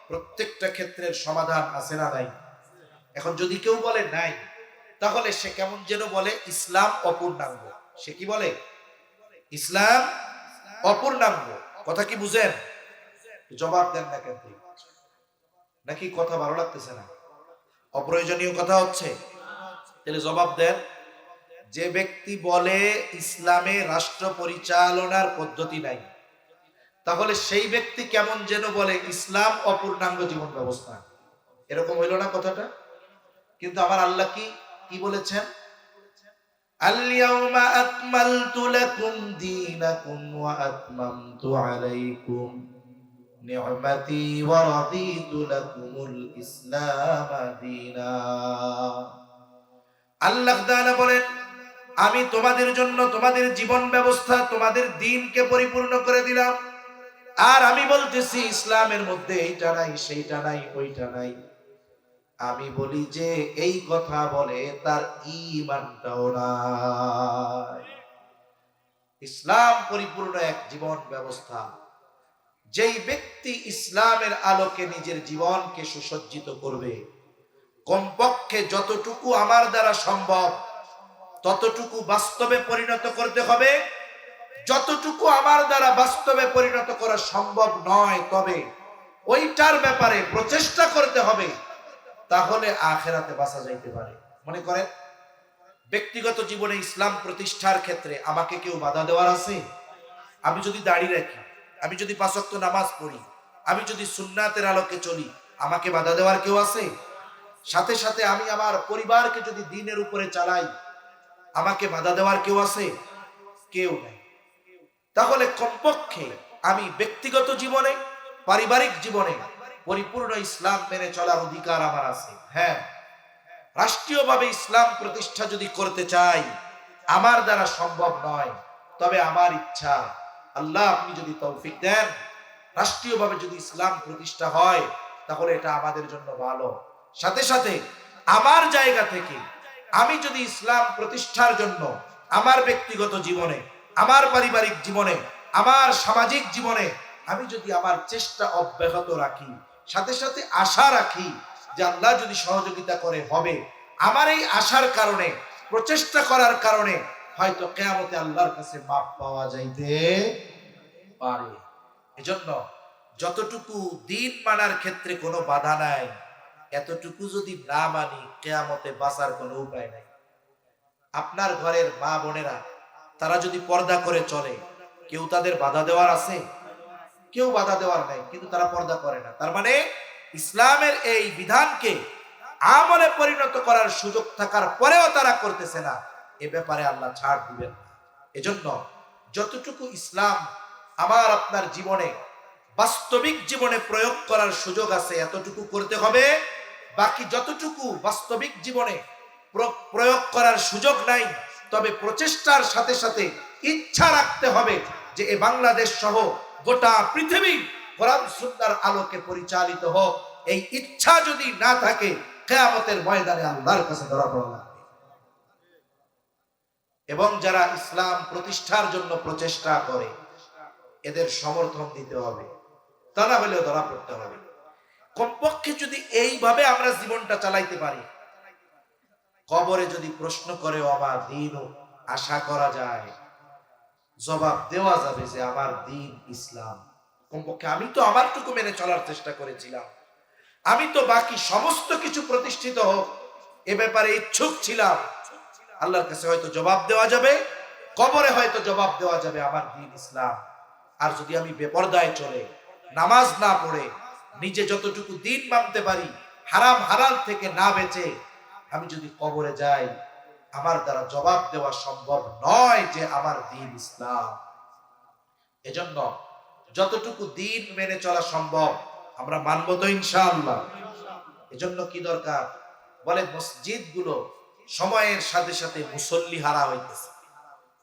A: প্রত্যেকটা ক্ষেত্রের সমাধান আছে না নাই? এখন যদি কেউ বলে নাই, তাহলে সে কেমন যেন বলে ইসলাম অপূর্ণাঙ্গ। সে কি বলে? ইসলাম অপূর্ণাঙ্গ। কথা কি বুঝেন? জবাব দেন না কেন? নাকি কথা ভালো লাগতেছে না? অপ্রয়োজনীয় কথা হচ্ছে? তাহলে জবাব দেন। যে ব্যক্তি বলে ইসলামে রাষ্ট্র পরিচালনার পদ্ধতি নাই, তাহলে সেই ব্যক্তি কেমন যেন বলে ইসলাম অপূর্ণাঙ্গ জীবন ব্যবস্থা। এরকম হইল না কথাটা? কিন্তু আমার আল্লাহ কি বলেছেন? আল-ইয়াওমা আকমালতু লাকুম দীনাকুম ওয়া আতমামতু আলাইকুম নি'মাতি ওয়া রাদিতু লাকুমুল ইসলাম দীনা। আল্লাহ তাআলা বলেন, আমি তোমাদের জন্য তোমাদের জীবন ব্যবস্থা, তোমাদের দ্বীনকে পরিপূর্ণ করে দিলাম। আর আমি বলতেছি ইসলামের মধ্যে এইটা নাই, সেইটা নাই, ওইটা নাই। আমি বলি যে এই কথা বলে তার ঈমানটাও নাই। ইসলাম পরিপূর্ণ এক জীবন ব্যবস্থা। যেই ব্যক্তি ইসলামের আলোকে নিজের জীবনকে সুসজ্জিত করবে, কমপক্ষে যতটুকু আমার দ্বারা সম্ভব ততটুকু বাস্তবে পরিণত করতে হবে। যতটুকু আমার দ্বারা বাস্তবে পরিণত করা সম্ভব নয়, তবে ওইটার ব্যাপারে প্রচেষ্টা করতে হবে, তাহলে আখিরাতে বাঁচা যাইতে পারে। মনে করেন, ব্যক্তিগত জীবনে ইসলাম প্রতিষ্ঠার ক্ষেত্রে আমাকে কেউ বাধা দেওয়ার আছে? আমি যদি দাড়ি রাখি, আমি যদি 5 ওয়াক্ত নামাজ পড়ি, আমি যদি সুন্নাতের আলোকে চলি, আমাকে বাধা দেওয়ার কেউ আছে? সাথে সাথে আমি আমার পরিবারকে যদি দ্বীনের উপরে চালাই, আমাকে বাধা দেওয়ার কেউ আছে? কেউ নাই। তাহলে কমপক্ষে আমি ব্যক্তিগত জীবনে, পারিবারিক জীবনে পরিপূর্ণ ইসলাম মেনে চলার অধিকার আমার আছে। হ্যাঁ, রাষ্ট্রীয়ভাবে ইসলাম প্রতিষ্ঠা যদি করতে চাই, আমার দ্বারা সম্ভব নয়, তবে আমার ইচ্ছা, আল্লাহ আপনি যদি তৌফিক দেন, রাষ্ট্রীয়ভাবে যদি ইসলাম প্রতিষ্ঠা হয়, তাহলে এটা আমাদের জন্য ভালো। সাথে সাথে আমার জায়গা থেকে আমি যদি ইসলাম প্রতিষ্ঠার জন্য আমার ব্যক্তিগত জীবনে, আমার পারিবারিক জীবনে, আমার সামাজিক জীবনে আমি যদি আমার চেষ্টা অব্যাহত রাখি, সাথে সাথে আশা রাখি যে আল্লাহ যদি সহযোগিতা করে হবে, আমার এই আশার কারণে, প্রচেষ্টা করার কারণে হয়তো কিয়ামতে আল্লাহর কাছে মাপ পাওয়া যাইতে পারে। এজন্য যতটুকু দ্বীন মানার ক্ষেত্রে কোনো বাধা নাই, এতটুকু যদি না মানি, কিয়ামতে বাঁচার কোনো উপায় নাই। আপনার ঘরের মা বোনেরা তারা যদি পর্দা করে চলে, কেউ তাদের বাধা দেওয়ার আছে? কেউ বাধা দেওয়ার নাই, কিন্তু তারা পর্দা করে না। তার মানে ইসলামের এই বিধানকে আমলে পরিণত করার সুযোগ থাকার পরেও তারা করতেছে না। এ ব্যাপারে আল্লাহ ছাড় দিবেন না। এজন্য যতটুকু ইসলাম আমার আপনার জীবনে, বাস্তবিক জীবনে প্রয়োগ করার সুযোগ আছে, এতটুকু করতে হবে। বাকি যতটুকু বাস্তবিক জীবনে প্রয়োগ করার সুযোগ নাই, তবে প্রচেষ্টার সাথে সাথে ইচ্ছা রাখতে হবে যে এ বাংলাদেশ সহ গোটা পৃথিবী কোরআন সুন্নাহর আলোকে পরিচালিত হোক, এই ইচ্ছা যদি না থাকে কিয়ামতের ময়দানে আল্লাহর কাছে ধরা পড়া লাগবে। এবং যারা ইসলাম প্রতিষ্ঠার জন্য প্রচেষ্টা করে এদের সমর্থন দিতে হবে, তা না হলেও ধরা পড়তে হবে। কমপক্ষে যদি এইভাবে আমরা জীবনটা চালাইতে পারি, কবরে যদি প্রশ্ন করে আমার দিন, আশা করা যায় জবাব দেওয়া যাবে যে আমার দিন ইসলাম। কমপক্ষে আমি তো আমারটুকু মেনে চলার চেষ্টা করেছিলাম, আমি তো বাকি সমস্ত কিছু প্রতিষ্ঠিত হোক এ ব্যাপারে ইচ্ছুক ছিলাম। আল্লাহর কাছে হয়তো জবাব দেওয়া যাবে, কবরে হয়তো জবাব দেওয়া যাবে আমার দিন ইসলাম। আর যদি আমি বেপরদায় চলে নামাজ না পড়ে নিজে যতটুকু দিন মানতে পারি হারাম হালাল থেকে না বেঁচে আমি যদি কবরে যাই, আমার দ্বারা জবাব দেওয়া সম্ভব নয় যে আমার দিন ইসলাম। এজন্য যতটুকু দিন মেনে চলা সম্ভব আমরা মানব তো ইনশাআল্লাহ। এজন্য কি দরকার বলে, মসজিদগুলো সময়ের সাথে সাথে মুসল্লি হারা হইতেছে।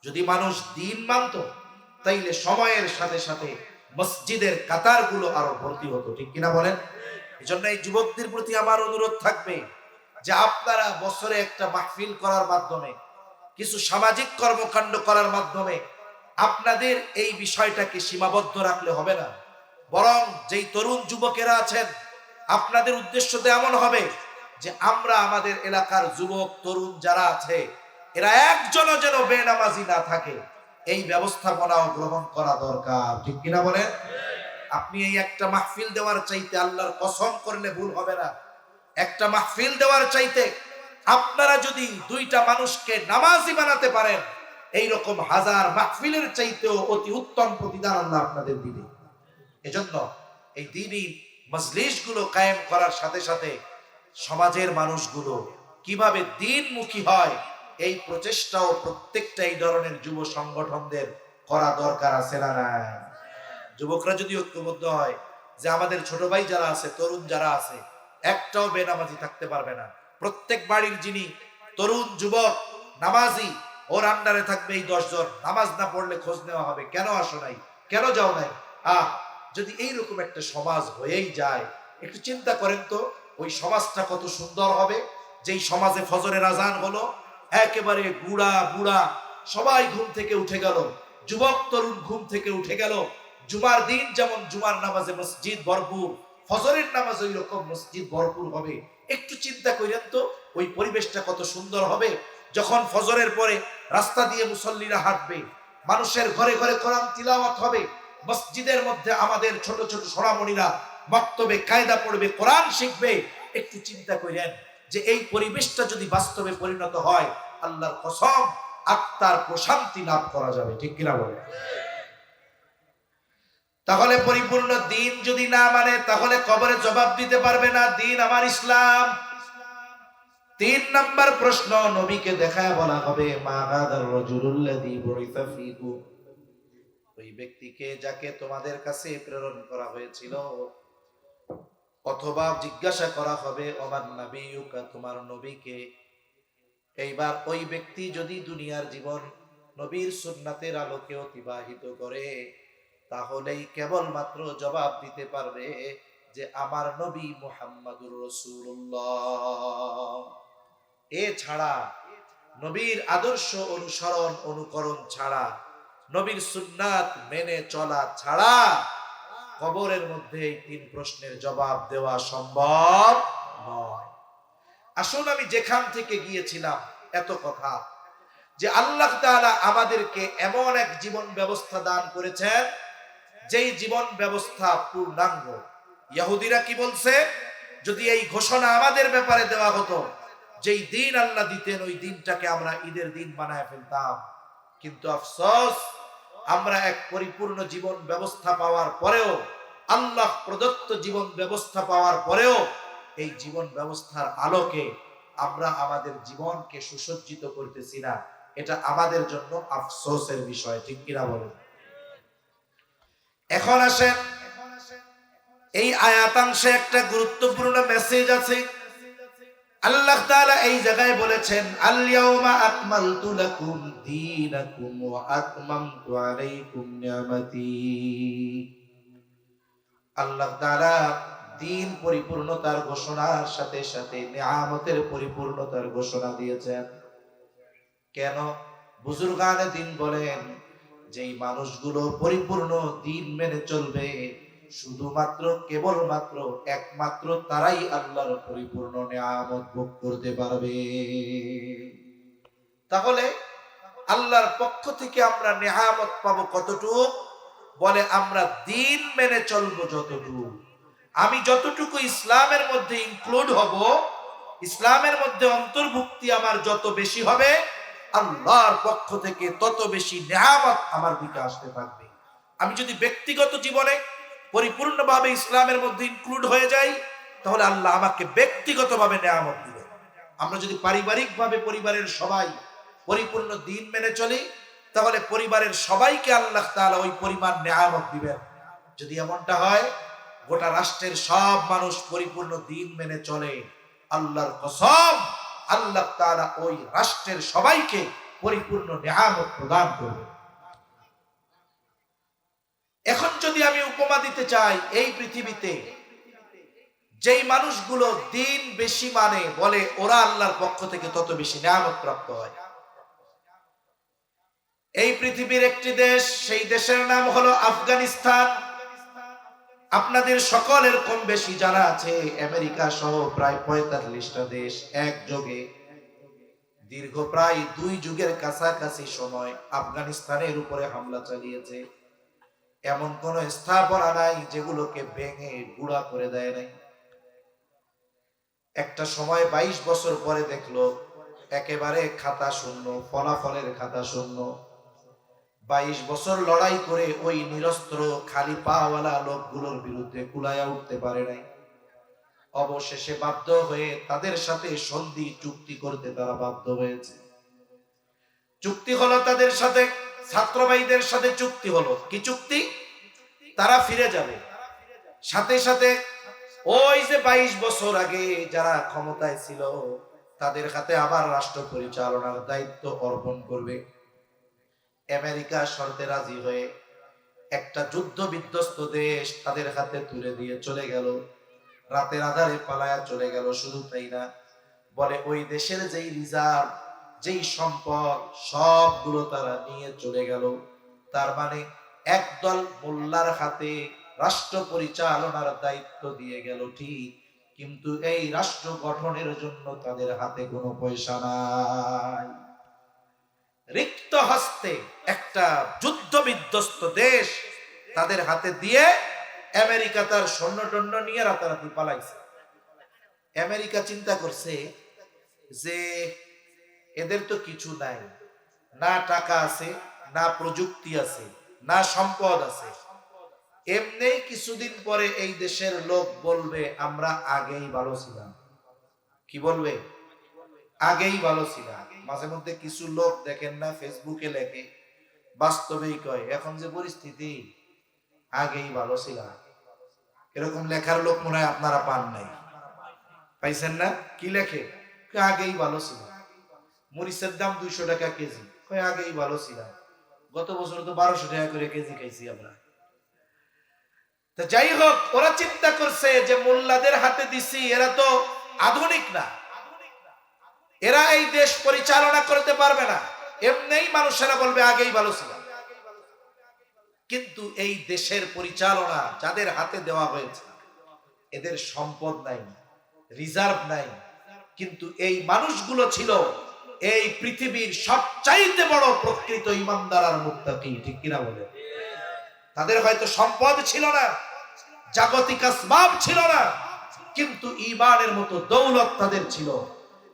A: যদি মানুষ দিন মানত তাইলে সময়ের সাথে সাথে মসজিদের কাতারগুলো আরো ভর্তি হতো, ঠিক কিনা বলেন? এজন্য এই যুবকদের প্রতি আমার অনুরোধ থাকবে যে আপনারা বছরে একটা মাহফিল করার মাধ্যমে, কিছু সামাজিক কর্মকাণ্ড করার মাধ্যমে আপনাদের এই বিষয়টাকে সীমাবদ্ধ রাখলে হবে না। বরং যেই তরুণ যুবকেরা আছেন আপনাদের উদ্দেশ্য তো এমন হবে যে আমরা আমাদের এলাকার যুবক তরুণ যারা আছে এরা একজনও যেন বেনামাজি না থাকে, এই ব্যবস্থাপনাও গ্রহণ করা দরকার, ঠিক কিনা বলেন? আপনি এই একটা মাহফিল দেওয়ার চাইতে, আল্লাহর কসম করলে ভুল হবে না, একটা মাহফিল দেওয়ার চাইতে আপনারা যদি দুইটা মানুষকে নামাজি বানাতে পারেন, এইরকম হাজার মাহফিলের চাইতেও অতি উত্তম প্রতিদান আল্লাহ আপনাদের দিবে। এজন্য এই দ্বীনি মজলিসগুলো কায়েম করার সাথে সাথে সমাজের মানুষগুলো কিভাবে দ্বীনমুখী হয় এই প্রচেষ্টাও প্রত্যেকটা এই ধরনের যুব সংগঠনদের করা দরকার আছে না নাই? যুবকরা যদি ঐক্যবদ্ধ হয় যে আমাদের ছোট ভাই যারা আছে, তরুণ যারা আছে, একটাও বেনামাজি থাকতে পারবে না। প্রত্যেক বাড়ির যিনি তরুণ যুবক নামাজি, ওর আন্ডারে থাকবে এই 10 জন। নামাজ না পড়লে খোঁজ নেওয়া হবে, কেন আসো নাই, কেন যাও নাই। যদি এইরকম একটা সমাজ হয়েই যায়, একটু চিন্তা করেন তো ওই সমাজটা কত সুন্দর হবে। যেই সমাজে ফজরের আজান হলো, একেবারে বুড়া বুড়া সবাই ঘুম থেকে উঠে গেল, যুবক তরুণ ঘুম থেকে উঠে গেল। জুমার দিন যেমন জুমার নামাজে মসজিদ ভরপুর, ফজরের নামাজ ওই রকম মসজিদ ভরপুর হবে। একটু চিন্তা করেন তো ওই পরিবেশটা কত সুন্দর হবে। যখন ফজরের পরে রাস্তা দিয়ে মুসল্লিরা হাঁটবে, মানুষের ঘরে ঘরে কোরআন তিলাওয়াত হবে, মসজিদের মধ্যে আমাদের ছোট ছোট সোনামণিরা মক্তবে কায়দা পড়বে, কোরআন শিখবে। একটু চিন্তা করেন যে এই পরিবেশটা যদি বাস্তবে পরিণত হয়, আল্লাহর কসম আত্মার প্রশান্তি লাভ করা যাবে, ঠিক কিনা বলে? তাহলে পরিপূর্ণ দিন যদি না মানে তাহলে কবরে জবাব দিতে পারবে না দিন আমার ইসলাম। 3 নাম্বার প্রশ্ন নবীকে দেখায় বলা হবে, মা হাদার রাজুলুল্লাযী বুইসা ফীকুম, ওই ব্যক্তিকে যাকে তোমাদের কাছে প্রেরণ করা হয়েছিল। অথবা জিজ্ঞাসা করা হবে, ওমান নাবিয়ুকা, তোমার নবীকে। এইবার ওই ব্যক্তি যদি দুনিয়ার জীবন নবীর সুন্নাতের আলোকে অতিবাহিত করে, তাহলেই কেবলমাত্র জবাব দিতে পারবে যে আমার নবী মুহাম্মাদুর রাসূলুল্লাহ। এছাড়া নবীর আদর্শ অনুসরণ অনুকরণ ছাড়া, নবীর সুন্নাত মেনে চলা ছাড়া কবরের মধ্যে এই 3 প্রশ্নের জবাব দেওয়া সম্ভব নয়। আসুন, আমি যেখান থেকে গিয়েছিলাম এত কথা, যে আল্লাহ তাআলা আমাদেরকে এমন এক জীবন ব্যবস্থা দান করেছেন যেই জীবন ব্যবস্থা পূর্ণাঙ্গ। ইহুদিরা কি বলছে, যদি এই ঘোষণা আমাদের ব্যাপারে দেওয়া হতো, যেই দিন আল্লাহ দিতেন ওই দিনটাকে আমরা ঈদের দিন বানায় ফেলতাম। কিন্তু আফসোস, আমরা এক পরিপূর্ণ জীবন ব্যবস্থা পাওয়ার পরেও, আল্লাহ প্রদত্ত জীবন ব্যবস্থা পাওয়ার পরেও এই জীবন ব্যবস্থার আলোকে আমরা আমাদের জীবনকে সুসজ্জিত করতেছি না। এটা আমাদের জন্য আফসোসের বিষয়, ঠিক কিনা বলেন? এখন আসেন, এই আয়াতাংশে একটা গুরুত্বপূর্ণ মেসেজ আছে। আল্লাহ তাআলা এই জায়গায় বলেছেন, আল ইয়াউমা আকমালতু লাকুম দীনাকুম ওয়া আতমামতু আলাইকুম নি'মাতি। আল্লাহ তাআলা দিন পরিপূর্ণতার ঘোষণার সাথে সাথে নিয়ামতের পরিপূর্ণতার ঘোষণা দিয়েছেন। কেন? বুজুর্গানে দিন বলেন, যেই মানুষগুলো পরিপূর্ণ দিন মেনে চলবে, শুধুমাত্র কেবলমাত্র একমাত্র তারাই আল্লাহর পরিপূর্ণ নিয়ামত ভোগ করতে পারবে। তাহলে আল্লাহর পক্ষ থেকে আমরা নিয়ামত পাবো কতটুকু? বলে আমরা দিন মেনে চলবো যতটুকু। আমি যতটুকু ইসলামের মধ্যে ইনক্লুড হব, ইসলামের মধ্যে অন্তর্ভুক্তি আমার যত বেশি হবে, আল্লাহর পক্ষ থেকে তত বেশি নিয়ামত আমার দিকে আসতে থাকবে। আমি যদি ব্যক্তিগত জীবনে পরিপূর্ণভাবে ইসলামের মধ্যে ইনক্লুড হয়ে যাই, তাহলে আল্লাহ আমাকে ব্যক্তিগতভাবে নিয়ামত দিবেন। আমরা যদি পারিবারিকভাবে পরিবারের সবাই পরিপূর্ণ দিন মেনে চলি, তাহলে পরিবারের সবাইকে আল্লাহ তাআলা ওই পরিমাণ নিয়ামত দিবেন। যদি এমনটা হয় গোটা রাষ্ট্রের সব মানুষ পরিপূর্ণ দিন মেনে চলে, আল্লাহর কসম আল্লাহ তাআলা ওই রাষ্ট্রের সবাইকে পরিপূর্ণ নিয়ামত প্রদান করবে। এখন যদি আমি উপমা দিতে চাই, এই পৃথিবীতে যেই মানুষগুলো দিন বেশি মানে, বলে ওরা আল্লাহর পক্ষ থেকে তত বেশি নিয়ামত প্রাপ্ত হয়। এই পৃথিবীর একটি দেশ, সেই দেশের নাম হলো আফগানিস্তান। আপনাদের সকলের কম বেশি জানা আছে, আমেরিকা সহ প্রায় 45টা দেশ একযোগে দীর্ঘ প্রায় 2 যুগের কাছাকাছি সময় আফগানিস্তানের উপরে হামলা চালিয়েছে। এমন কোন স্থাপনা নাই যেগুলোকে ভেঙে গুঁড়া করে দেয় নাই। একটা সময় 22 বছর পরে দেখলো একেবারে খাতা শূন্য, ফলাফলের খাতা শূন্য। 22 বছর লড়াই করে ওই নিরস্ত্র খালি পাওয়ালা লোকগুলোর বিরুদ্ধে কুলায়া উঠতে পারে নাই। অবশেষে বাধ্য হয়ে তাদের সাথে সন্ধি চুক্তি করতে তারা বাধ্য হয়েছে। চুক্তি হলো তাদের সাথে, ছাত্র ভাইদের সাথে চুক্তি হলো। কি চুক্তি? তারা ফিরে যাবে, সাথে সাথে ওই যে 22 বছর আগে যারা ক্ষমতায় ছিল তাদের হাতে আবার রাষ্ট্র পরিচালনার দায়িত্ব অর্পণ করবে। আমেরিকা শর্তে রাজি হয়ে একটা যুদ্ধ বিধ্বস্ত দেশ তাদের হাতে তুলে দিয়ে চলে গেল, রাতের আধারে পালায়া চলে গেল। শুধু তাই না, বলে ওই দেশের যেই রিজার্ভ, যেই সম্পদ সবগুলো তারা নিয়ে চলে গেল। তার মানে একদল মোল্লার হাতে রাষ্ট্র পরিচালনার দায়িত্ব দিয়ে গেল ঠিক, কিন্তু এই রাষ্ট্র গঠনের জন্য তাদের হাতে কোনো পয়সা নাই। রিক্ত হস্তে একটা যুদ্ধ বিধ্বস্ত দেশ তাদের হাতে দিয়ে আমেরিকা তার সৈন্য-টন্য নিয়ে রাতারাতি পালাইছে। আমেরিকা চিন্তা করছে যে এদের তো কিছু নাই, না টাকা আছে, না প্রযুক্তি আছে, না সম্পদ আছে। এমনি কিছুদিন পরে এই দেশের লোক বলবে আমরা আগেই ভালো ছিলাম। কি বলবে? আগেই ভালো ছিলাম। মাঝে মধ্যে কিছু লোক দেখেন না ফেসবুকে লেখে, বাস্তবেই কয় এখন যে পরিস্থিতি আগেই ভালো ছিলাম। এরকম লেখার লোক মনে হয় আপনারা পান নাই, পাইছেন না? কি লেখে? আগেই ভালো ছিলাম। মরিচের দাম 200 টাকা কেজি, কয় আগেই ভালো ছিলাম। গত বছর তো 1200 টাকা করে কেজি খাইছি আমরা। তো যাই হোক, ওরা চিন্তা করছে যে মোল্লাদের হাতে দিছি, এরা তো আধুনিক না, এরা এই দেশ পরিচালনা করতে পারবে না। এমনিই মানুষেরা বলবে আগেই ভালো ছিল। কিন্তু এই দেশের পরিচালনা যাদের হাতে দেওয়া হয়েছে, এদের সম্পদ নাই, রিজার্ভ নাই, কিন্তু এই মানুষগুলো ছিল এই পৃথিবীর সবচাইতে বড় প্রকৃত ইমানদার আর মুত্তাকি। ঠিক কিনা বলে? তাদের হয়তো সম্পদ ছিল না, জাগতিক আসবাব ছিল না, কিন্তু ঈমানের মতো দৌলত তাদের ছিল।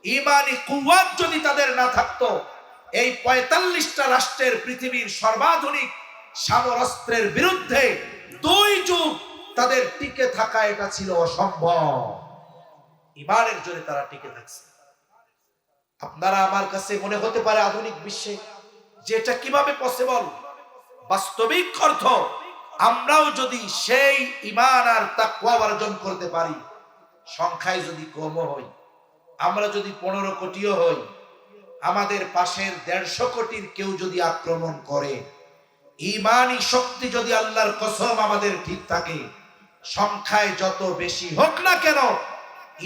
A: ঈমানি কুওয়াত যদি তাদের না থাকতো, এই 45টা রাষ্ট্রের পৃথিবীর সর্বাধুনিক সামরাস্ত্রের বিরুদ্ধে 2 যুগ তাদের টিকে থাকা এটা ছিল অসম্ভব। ঈমানের জোরে তারা টিকে থাকছে। আপনারা আমার কাছে মনে হতে পারে আধুনিক বিশ্বে যে এটা কিভাবে পসিবল। বাস্তবিক অর্থ আমরাও যদি সেই ঈমান আর তাকওয়া অর্জন করতে পারি, সংখ্যায় যদি কম হই, আমরা যদি 15 কোটিও হই, আমাদের পাশের 150 কোটির কেউ যদি আক্রমণ করে, ঈমানি শক্তি যদি আল্লাহর কসম আমাদের ঠিক থাকে, সংখ্যায় যত বেশি হোক না কেন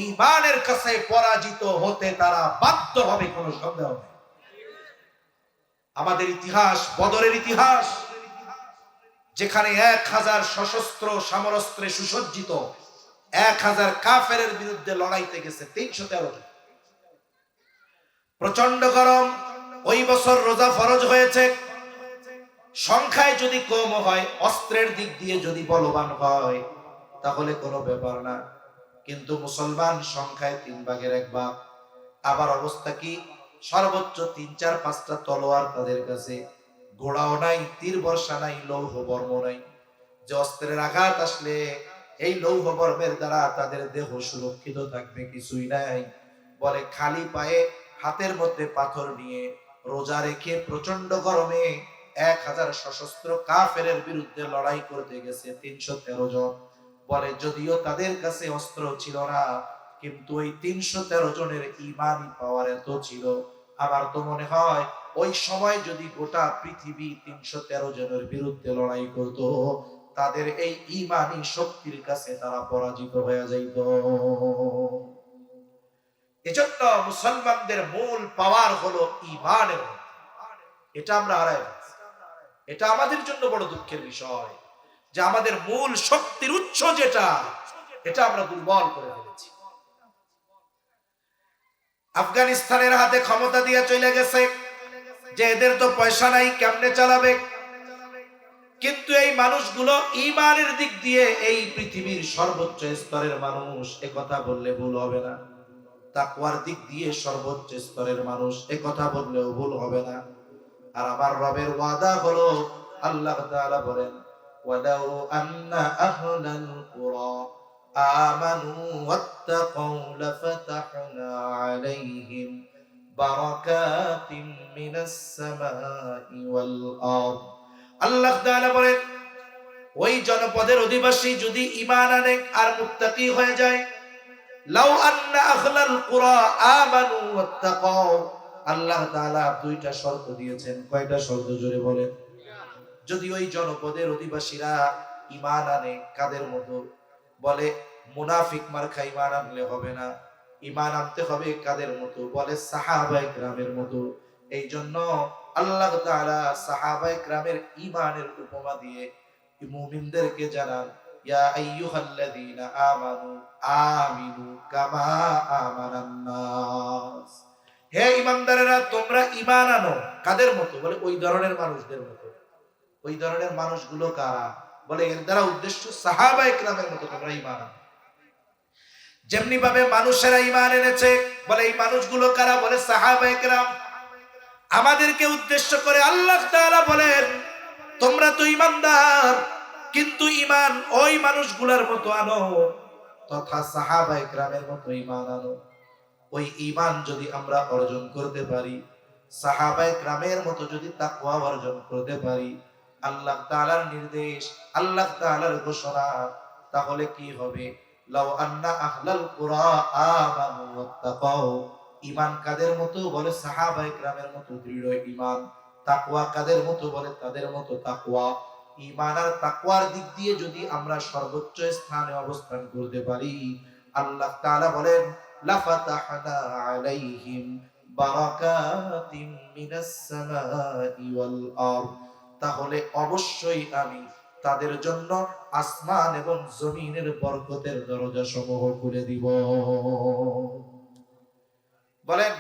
A: ঈমানের কাছে পরাজিত হতে তারা বাধ্য হবে, কোনো সন্দেহ নেই। আমাদের ইতিহাস, বদরের ইতিহাস, যেখানে 1000 সশস্ত্র সমরস্ত্রে সুসজ্জিত 1000 কাফেরের বিরুদ্ধে লড়াইতে গেছে 313 জন। প্রচন্ড গরম, ওই বছর রোজা ফরজ হয়েছে। সংখ্যায় যদি কম হয়, অস্ত্রের দিক দিয়ে যদি বলবান হয়, তাহলে কোনো ব্যাপার না। কিন্তু মুসলমান সংখ্যায় 3 ভাগের 1 ভাগ। আবার অবস্থা কি? সর্বোচ্চ 3, 4, 5টা তলোয়ার তাদের কাছে, ঘোড়াও নাই, তীর বর্ষা নাই, লৌহ বর্ম নাই, যে অস্ত্রের আঘাত আসলে এই লৌহ বর্মের দ্বারা তাদের দেহ সুরক্ষিত থাকবে, কিছুই নাই। বলে খালি পায়ে হাতের মধ্যে পাথর নিয়ে রোজা রেখে প্রচন্ড গরমে 1000 সশস্ত্র কাফেরের বিরুদ্ধে লড়াই করতে গেছে 313 জন। বলে যদিও তাদের কাছে অস্ত্র ছিল না, কিন্তু ওই 313 জনের ঈমানি পাওয়ার এত ছিল, আমার তো মনে হয় ওই সময় যদি গোটা পৃথিবী 313 জনের বিরুদ্ধে লড়াই করত, তাদের এই ঈমানি শক্তির কাছে তারা পরাজিত হয়ে যাইত। এজন্য মুসলমানদের মূল পাওয়ার হলো ঈমানের। এটা আমরা হারাই ফেলছি। এটা আমাদের জন্য বড় দুঃখের বিষয় যে আমাদের মূল শক্তির উৎস যেটা, এটা আমরা দুর্বল করে ফেলেছি। আফগানিস্তানের হাতে ক্ষমতা দিয়ে চলে গেছে যে এদের তো পয়সা নাই, কেমনে চালাবে? কিন্তু এই মানুষগুলো ঈমানের দিক দিয়ে এই পৃথিবীর সর্বোচ্চ স্তরের মানুষ, একথা বললে ভুল হবে না। তাকওয়ার দিক দিয়ে সর্বোচ্চ স্তরের মানুষ, একথা বললেও ভুল হবে না। আর আমার রবের ওয়াদা হলো, আল্লাহ তাআলা বলেন, ওয়ালাউ আন্না আহলাল কুরা আমানু ওয়াত্তাকাউ লাফাতাহনা আলাইহিম বারাকাতিম মিনাস সামাই ওয়াল আরদ। আল্লাহ তাআলা বলেন, ওই জনপদের অধিবাসী যদি ঈমান আনে আর মুত্তাকি হয়ে যায়, লাউ আন্না আহলাল কুরা আমানু ওয়াত্তাকাউ, আল্লাহ তাআলা 2টা শর্ত দিয়েছেন। কয়টা শর্ত জোরে বলেন? যদি ওই জনপদের অধিবাসীরা ঈমান আনে, কাদের মতো? বলে মুনাফিক মার্কা ঈমান আনলে হবে না, ঈমান আনতে হবে কাদের মতো? বলে সাহাবায়ে কেরামের মতো। এই জন্য আল্লাহ তাআলা সাহাবায়ে কেরামের ঈমানের উপমা দিয়ে মুমিনদেরকে জানান, ইয়া আইয়ুহাল্লাযীনা আমানু আমিনু কামা আমানান নাস। হে ঈমানদারেরা, তোমরা ঈমান আনো কাদের মতো? বলে ওই ধরনের মানুষদের মতো। ওই ধরনের মানুষগুলো কারা? বলে এর দ্বারা উদ্দেশ্য সাহাবায়ে কেরামের মতো তোমরা ঈমান আনো। যেমনি ভাবে মানুষেরা ঈমান এনেছে, বলে এই মানুষগুলো কারা? বলে সাহাবায়ে কেরাম। আমাদেরকে উদ্দেশ্য করে আল্লাহ তাআলা বলেন, তোমরা তো ঈমানদার, কিন্তু ঈমান ওই মানুষগুলোর মতো আনো, তথা সাহাবায়ে কেরামের মতো ঈমান আনো। ওই ঈমান যদি আমরা অর্জন করতে পারি, সাহাবায়ে কেরামের মতো যদি তাকওয়া অর্জন করতে পারি, আল্লাহ তাআলার নির্দেশ, আল্লাহ তাআলার ঘোষণা, তাহলে কি হবে? লাউ আন্না আহলাল কুরা আমানু ওয়াত্তাকাউ। ঈমান কাদের মতো? বলে সাহাবায়ে কেরামের মতো দৃঢ় ঈমান। তাকওয়া কাদের মতো? বলে তাদের মতো তাকওয়া। ঈমান আর তাকওয়ার দিক দিয়ে যদি আমরা সর্বোচ্চ স্থানে অবস্থান করতে পারি, আল্লাহ তাআলা বলেন, লাফাতাহনা আলাইহিম বারাকাতিম মিনাস সামাই ওয়াল আরদ। তাহলে অবশ্যই আমি তাদের জন্য আসমান এবং জমিনের বরকতের দরজা সমূহ খুলে দিব। বলেন,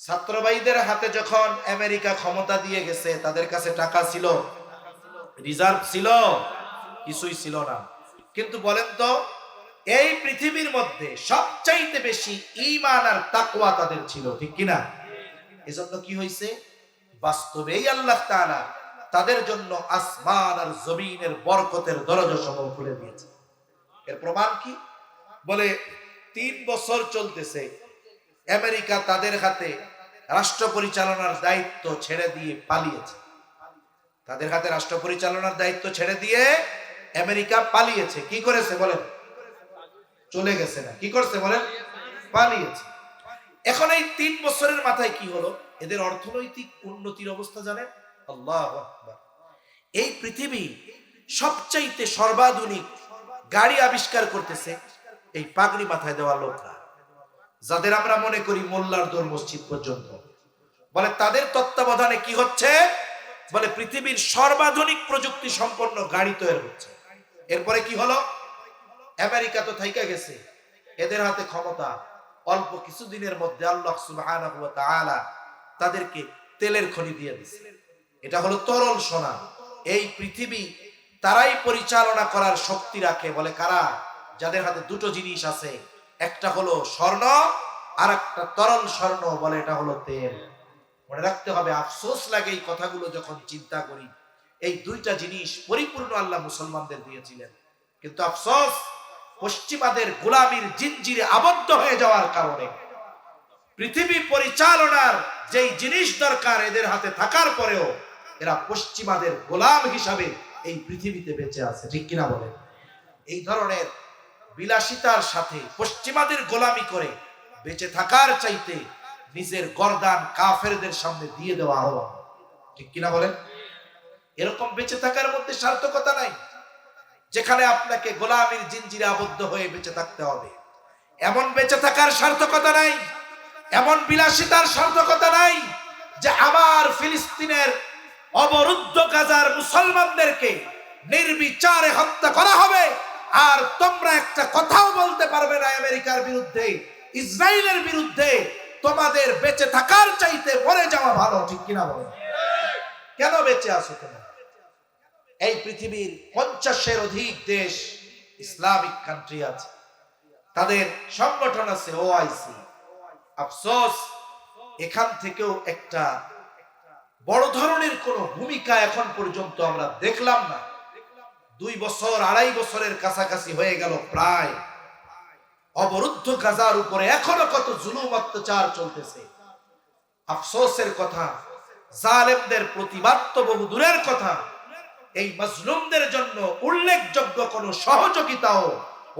A: ছাত্র ভাইদের হাতে যখন আমেরিকা ক্ষমতা দিয়ে গেছে, তাদের কাছে টাকা ছিল, রিজার্ভ ছিল, কিছুই ছিল না। কিন্তু বলেন তো, এই পৃথিবীর মধ্যে সবচাইতে বেশি ঈমান আর তাকওয়া তাদের ছিল, ঠিক কিনা? এজন্য কি হয়েছে? বাস্তবেই আল্লাহ তাআলা তাদের জন্য আসমান আর জমিনের বরকতের দরজা সমূহ খুলে দিয়েছে। এর প্রমাণ কি? বলে 3 বছর চলতেছে, আমেরিকা তাদের হাতে রাষ্ট্র পরিচালনার দায়িত্ব ছেড়ে দিয়ে পালিয়েছে। তাদের হাতে রাষ্ট্র পরিচালনার দায়িত্ব ছেড়ে দিয়ে আমেরিকা পালিয়েছে। কি করেছে বলেন? চলে গেছে না, কি করছে বলেন? পালিয়েছে। এখন এই 3 বছরের মাথায় কি হলো? এদের অর্থনৈতিক উন্নতির অবস্থা জানেন? আল্লাহু আকবার। এই পৃথিবী সবচাইতে সর্বাধুনিক গাড়ি আবিষ্কার করতেছে এই পাগড়ি মাথায় দেওয়া লোকরা, যাদের আমরা মনে করি মোল্লার দোর মসজিদ পর্যন্ত। বলে তাদের তত্ত্বাবধানে কি হচ্ছে? বলে পৃথিবীর সর্বাধুনিক প্রযুক্তি সম্পন্ন গাড়ি তৈরি হচ্ছে। এরপরে কি হলো? আমেরিকা তো থাইকা গেছে, এদের হাতে ক্ষমতা। অল্প কিছুদিনের মধ্যে আল্লাহ সুবহানাহু ওয়া তাআলা তাদেরকে তেলের খনি দিয়ে দিয়েছে। এটা হলো তরল সোনা। এই পৃথিবী তারাই পরিচালনা করার শক্তি রাখে। বলে কারা? যাদের হাতে দুটো জিনিস আছে, একটা হলো স্বর্ণ আর একটা তরল স্বর্ণ। বলে এটা হলো তেল। মনে রাখতে হবে, আফসোস লাগে এই কথাগুলো যখন চিন্তা করি। এই দুইটা জিনিস পরিপূর্ণ আল্লাহ মুসলমানদের দিয়েছিলেন, কিন্তু আফসোস পশ্চিমাদের গোলামীর জিনজিরে আবদ্ধ হয়ে যাওয়ার কারণে পৃথিবী পরিচালনার যেই জিনিস দরকার এদের হাতে থাকার পরেও এরা পশ্চিমাদের গোলাম হিসাবে এই পৃথিবীতে বেঁচে আছে। ঠিক কিনা বলেন? এই ধরনের বিলাসিতার সাথে পশ্চিমাদের গোলামি করে বেঁচে থাকার চাইতে নিজের গর্দান কাফেরদের সামনে দিয়ে দেওয়া আহ্বান। ঠিক কিনা বলেন? এরকম বেঁচে থাকার মধ্যে সার্থকতা নাই, যেখানে আপনাকে গোলামীর জিনজিরে আবদ্ধ হয়ে বেঁচে থাকতে হবে। এমন বেঁচে থাকার সার্থকতা নাই, এমন বিলাসিতার সার্থকতা নাই যে আমার ফিলিস্তিনের অবরুদ্ধ গাজার মুসলমানদেরকে নির্বিচারে হত্যা করা হবে আর তোমরা একটা কথাও বলতে পারবে না আমেরিকার বিরুদ্ধে, ইসরায়েলের বিরুদ্ধে। তোমাদের বেঁচে থাকার চাইতে মরে যাওয়া ভালো। ঠিক কিনা বলেন? কেন বেঁচে আছো তোমরা? এই পৃথিবীর 50-এর অধিক দেশ ইসলামিক কান্ট্রি আছে, তাদের সংগঠন আছে ওআইসি। আফসোস এখান থেকেও একটা বড় ধরনের কোন ভূমিকা এখন পর্যন্ত আমরা দেখলাম না। 2 বছর 2.5 বছরের কাছাকাছি হয়ে গেল প্রায় অবরুদ্ধ গাজার উপরে এখনো কত জুলুম অত্যাচার চলতেছে। আফসোসের কথা, জালেমদের প্রতিবাদ তো বহু দূরের কথা, এই মাজলুমদের জন্য উল্লেখযোগ্য কোন সহযোগিতাও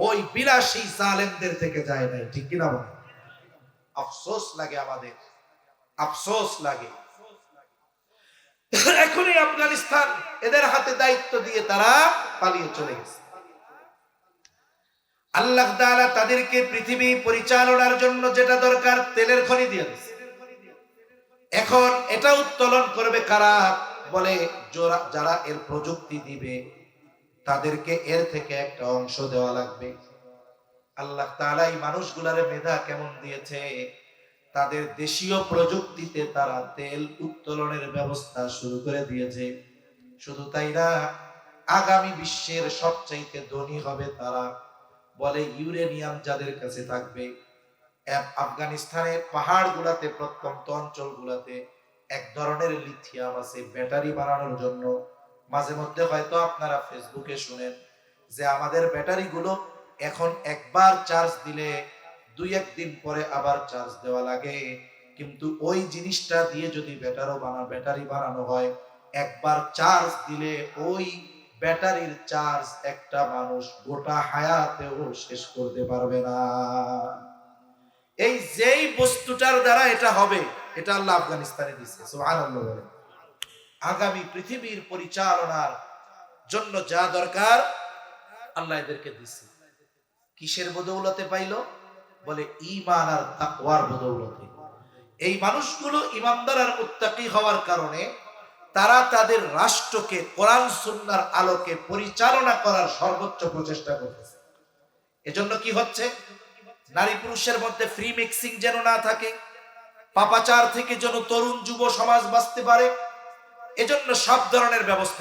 A: ওই বিলাসী জালেমদের থেকে যায় নাই। ঠিক কিনা বলেন? আফসোস লাগে আমাদের, আফসোস লাগে। এখনই আফগানিস্তান এদের হাতে দায়িত্ব দিয়ে তারা পালিয়ে চলে গেছে। আল্লাহ তাআলা তাদেরকে পৃথিবী পরিচালনার জন্য যেটা দরকার তেলের খনি দিয়ে দিয়েছে। এখন এটা উত্তোলন করবে কারা? বলে যারা এর প্রযুক্তি দিবে তাদেরকে এর থেকে একটা অংশ দেওয়া লাগবে। আল্লাহ তাআলা এই মানুষগুলার মেধা কেমন দিয়েছে, তাদের দেশীয় প্রযুক্তিতে তারা তেল উত্তোলনের ব্যবস্থা শুরু করে দিয়েছে। শুধু তাই না, আগামী বিশ্বের সবচাইতে ধনী হবে তারা। বলে ইউরেনিয়াম যাদের কাছে থাকবে, আফগানিস্তানের পাহাড় গুলাতে, প্রত্যন্ত অঞ্চল গুলাতে এক ধরনের লিথিয়াম আছে ব্যাটারি বানানোর জন্য। মাঝে মধ্যে হয়তো আপনারা ফেসবুকে শুনেন যে আমাদের ব্যাটারি গুলো এখন একবার চার্জ দিলে 2-1 দিন পরে আবার চার্জ দেওয়া লাগে, কিন্তু ওই জিনিসটা দিয়ে যদি ব্যাটারি বানানো হয়, একবার চার্জ দিলে ওই ব্যাটারির চার্জ একটা মানুষ গোটা হায়াতেও শেষ করতে পারবে না। এই যেই বস্তুটার দ্বারা এটা হবে, এটা আল্লাহ আফগানিস্তানে দিয়েছে। সুবহানাল্লাহ বলেন। আগামী পৃথিবীর পরিচালনার জন্য যা দরকার আল্লাহ এদেরকে দিয়েছে। কিসের বদৌলতে পাইলো? বলে ঈমান আর তাকওয়ার বদৌলতে। এই মানুষগুলো ঈমানদার আর মুত্তাকি হওয়ার কারণে তারা তাদের রাষ্ট্রকে কোরআন সুন্নাহর আলোকে পরিচালনা করার সর্বোচ্চ প্রচেষ্টা করতেছে। এজন্য কি হচ্ছে? নারী পুরুষের মধ্যে ফ্রি মিক্সিং যেন না থাকে, পাপাচার থেকে যেন তরুণ যুব সমাজ বাঁচতে পারে, এজন্য সব ধরনের ব্যবস্থা